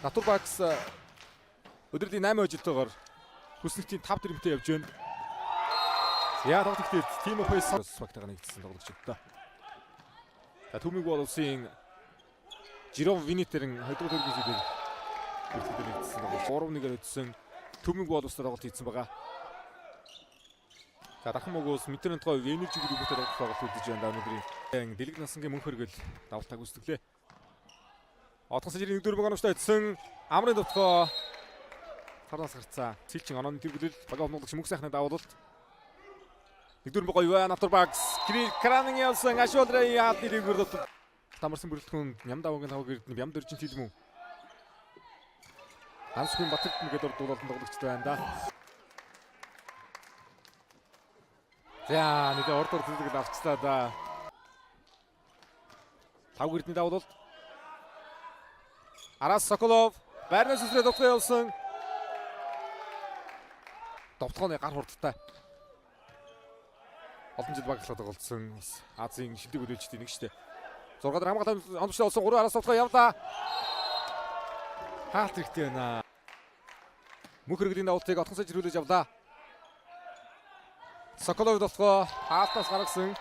Натурбакс өдрийн 8 ожилтойгоор хүснэгтийн 5 тэрэмтэй явж байна. Яа тогтолтой Тим Хойс багтаага нэгдсэн тоглогчтой. Төмөг бол улсын Жиром Винитерэн хоёрдугаар төргөсөөр нэгдсэн тоглогч. 3-1-ээр өдсөн Төмөг бол устдаа тоглолт хийсэн байгаа. За дахин мөгөөс Митернтгой Венежиг рүүгээ тоглолт үзэж байна өнөөдрийн дэлэг насангийн мөнх хөргөл давтаг үсгэлээ. Отгон сажирын 1-4 багаануудаа эдсэн амрын дотгоо тараас гарцаа. Сэлчин онооны тэргүүлэл багаа оноолагч мөнх сайхны давуулалт. 1-4 байгаа юу Натурбакс Кирилл Кранин явсан ашуулрын яад нэрээр дотор тамарсан бүрэлдэхүүн ням даваагийн таваг эрдэнэ бям дөржин тэлмүү. Ансгүй Батэрт нэгэд дуулалтын тоглогчтой байна да. За нэг ордор төлөг авчлаа да. Таваг эрдэнэ давуулалт. Арас Соколов байрнаас үсрээд довтлоо явсан. Довтлооны гар хурдтай. Олон жил багтлаад тоглолцсон Азийн шилдэг хөдөлгчдийн нэг штэ. 6 дараа хамгаалалт оновчлоо болсон 3 Арас довтлоо явлаа. Хаалт хэрэгтэй байна. Мөнх хөргөлийн давуултыг отгон сажирүүлж явлаа. Соколов довтлоо хаалтаас гаргасан.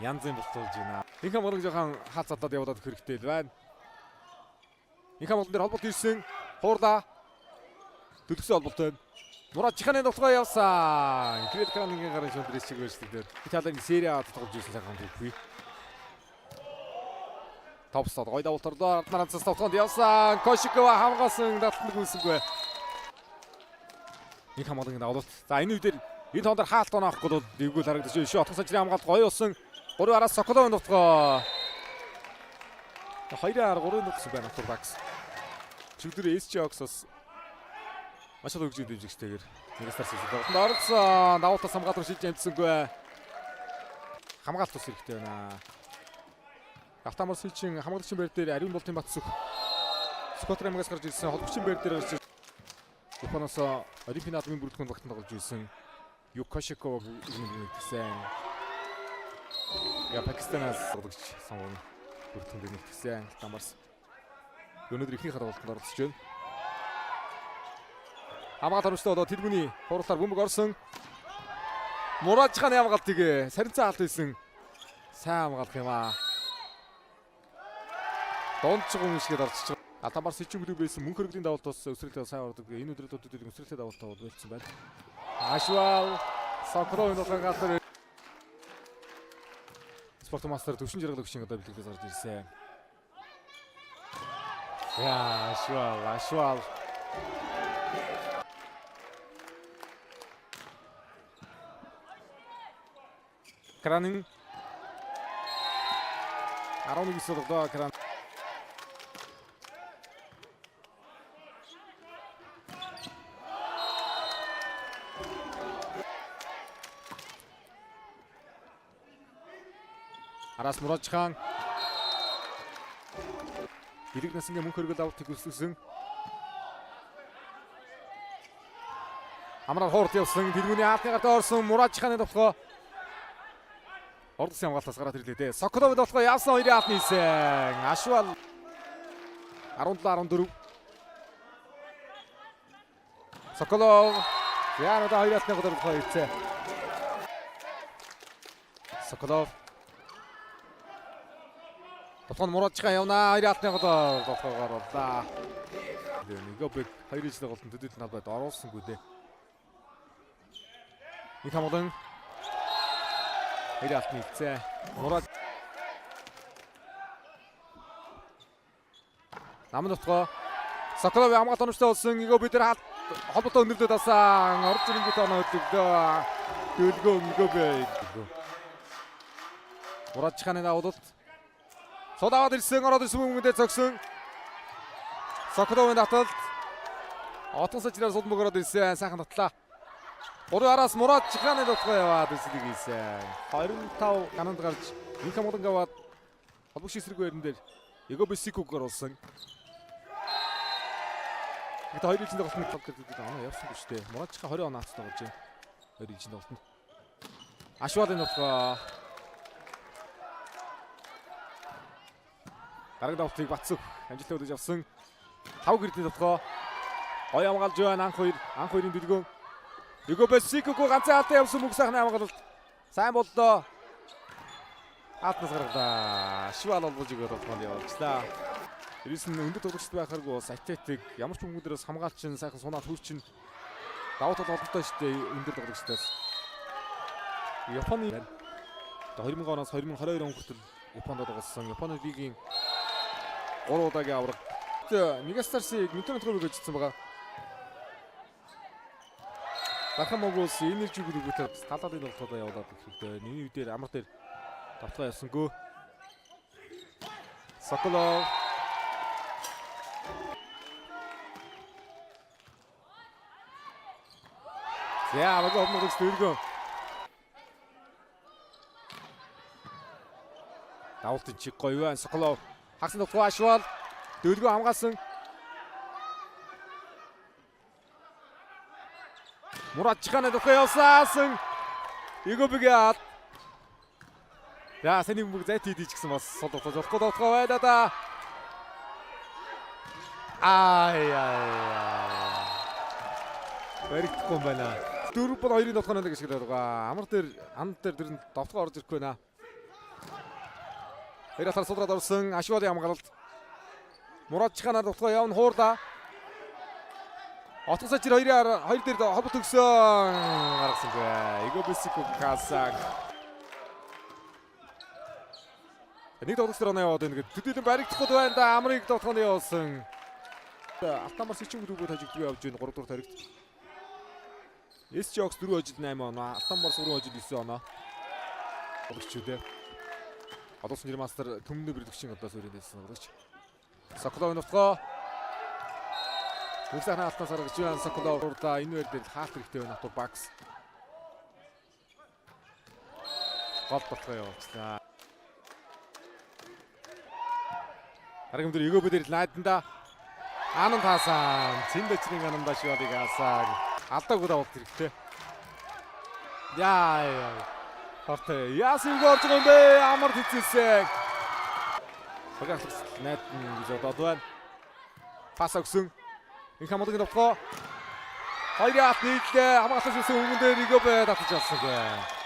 Янзын болтуулж байна. Инхэм болон жоохон хаалт задлаад явуулаад хэрэгтэй л байна. Инхэм болон дээр холболт ирсэн. Хуурлаа. Төлөвсөн холболтой. Мурад Жиханы довтлоо явсан. Кирилл Кранингийн гарын шөндрээс чиг өрсөлдөг дээр. Италийн Сери А тоглож ирсэн сайхан үгүй. Топсод гой давуултарлаа. Арднаранцаас довтлоонд явсан. Кошикова хамгаалсан давталт үүсэнгүү. Инхэм болон давуулт. За энэ үедэр энэ тондор хаалт онохгүй бол дэвгүүл харагдаж байна. Шүү отгон сажирын хамгаалт гоё болсон. 3 Арас Соколовын довтлоо. 2-3 довтлсон байна Натурбакс. Чигдэр SG-оос маш их хөгжиж дэмжигчтэйгээр нэгээс тарсан довтлоонд оролцсон. Давуултаас хамгаалт шилж амжсангүй. Хамгаалт тус хэрэгтэй байна. Автомор сэлчин хамгаалагчийн байр дээр Ариун болтын Батсүх. Скотер аймагаас гарч ирсэн холбогчийн байр дээр гарч Японоос Олимпийн наадмын бүрэлдэхүүн багтанд тоглож ирсэн Юкошиков нэгтгэсэн. Я Пакистанаас тоглогч сонгоно бүрэлдэхүүнд нэгтгэсэн. Тамарс өнөөдөр ихний харуултанд оролцож байна. Хамгаалт харамжтай болоод тэргүүний хуралаар бөмбөг орсон. Мурад Жиханы хамгаалтыг саринцаа алт хийсэн. Сайн хамгаалах юм аа. Донцгон шигэд орчих. Атамар сэлчүгдүү байсан мөнх хөргөлийн давуултаас өсрэлтээ сайн ордог. Энэ өдрөд өдрөд өсрэлтээ давуултаа болчихсон байна. Ашвал Соколовын довтлоо Спортмастер төвшин жаргал өгчин одоо бэлтгэж гарч ирсэн. Яа, Ашвал. Кранин 11 суулгадаа Кран. Арас Мурадхан Дэлэг насангийн мөнх хөргөл давуултыг үсгэсэн. Амрал хуурд явсан. Тэргүүний хаалтны гартаа орсон Мурадханы довтлоо. Ордсын хамгаалтаас гараад ирлээ дээ. Соколовын довтлоо явсан 2-ын хаалтны хийсэн. Ашвал 17-14. Соколов яа надаа 2 хаалтны довтлоо хийсэн. Соколов Тотхон Мурадхан явна 2 хаалтны довтлоогоор боллаа. Нэгобэг 2 ижлэг голтон төдийлөн талбайд оруулсангүй дээ. Нэг хамгаалан 2 хаалтны хийсэн. Мурад намын довтлоо Соколов хамгаалт оновчтой болсон. Нэгобэг дээр холбоотой өндөрлөд авсан. Орж ирэнгүүт оноо өдөглөө. Дөлгөө Нэгобэг. Мурадханы давуулалт Содавад ирсэн ороод ирсэн мөнгөндөө зогсон. Соколовын таталт. Отгон сажираар сулмаг ороод ирсэн. Сайхан татлаа. 3 Арас Мурадханы довтлоо яваад үсэлийг хийсэн. 25 гананд гарч инхэм болон аваад холбогч эсрэг байран дээр Егобесикуг оруулсан. Гэт 2 жилийн тоглолтод оноо явсан шүү дээ. Мурадхан 20 оноо авсан тоглож байна. 2 жилийн тоглолтод. Ашвалын нутгаа. Дараагийн давтыг Батсүх амжилттай өдөж авсан. 5 гэрдийн нутгаа. Гоё хамгаалж байна анх хоёрын дэлгөөн. Иго Бэсикоко ганцхан алдаа явсан мөнгө сайхан хамгаалалт. Сайн боллоо. Атнас гаргалаа. Ашвал олбож өгөөд тоглоом явуулчлаа. Ерөөс нь өндөр тоглогчд байхааргүй бас Атлетик ямар ч хүмүүдээс хамгаалчин сайхан сунаад хүрчин давуу тал олонтой шүү дээ өндөр тоглогчдоос. Японы 2000 оноос 2022 он хүртэл Японд тоглосон. Японы лигийн 3 удаагийн авраг. Megastarсыг Монтенегрог өгөөжсөн байгаа. Дахин Могулс энержиг өгөөтэй талаалын тоглолтоо явуулаад хэрэгтэй. Миний үдээр амар дээр тавтгаа явсангүй. Соколов. Яа, баг өмнөд стөлгөө. Давалтын чиг гоё байна. Соколов. Хагсан тоглоо Ашвал. Дөлгөө хамгаалсан. Муратчихана дөхөө явсан. Игобигээд. Яа, сэний мөнгө зайт хийдий ч гэсэн бас солохгүй байна да. Ай. Баригдахгүй байна. 4-2-ын тоглоонд гэж хэлээд байгаа. Амар дээр анд дээр тэр нь довтгоо орж ирэхгүй байна. Хэрэтар судраад орсон Ашвалын хамгаалалт. Муратчихана довтгоо явна хуурда. Отгосоч 2 дээр хобот өгсөн гаргасангүй. Иго Бэсикоко хасаг. Нэг тоглогчдор оноо яваад байна гэдэг. Төдийлөн баригдахгүй байна да. Амрыг довтгоонд явуулсан. Алтамар сичиг дүүгөө тажигдгүй явж байна 3 дугаар таригт. SJOX 4 ажил 8 оноо. Алтамар 3 ажил 9 оноо. Тоглогчдээ. Одоосын жир мастер төмнө бэрдэгчийн одоос өрөөнөөсөн тоглогч. Соколов довтгоо. Бүгсахна алтнаас гаргаж байна Соколов урда энэ үйл дээр хаалт хэрэгтэй байна Артур Бакс. Гол болтгоо явуулчлаа. Харин өдөр Игобо дээр найданда Ананд хаасан Цэндачрын ананда шивадыг хаасан алдаагүй давалт хэрэгтэй. Яа. Хортой яасан горж байгаа юм бэ? Амар хэцээсээ. Багаас найдан гэж бодоод байна. Пас өгсөн. Их хамгаалгын довтгоо. Хоёрын алт нийлээ хамгаалсан шүсэн өмнө дээр Игобо татаж авсан.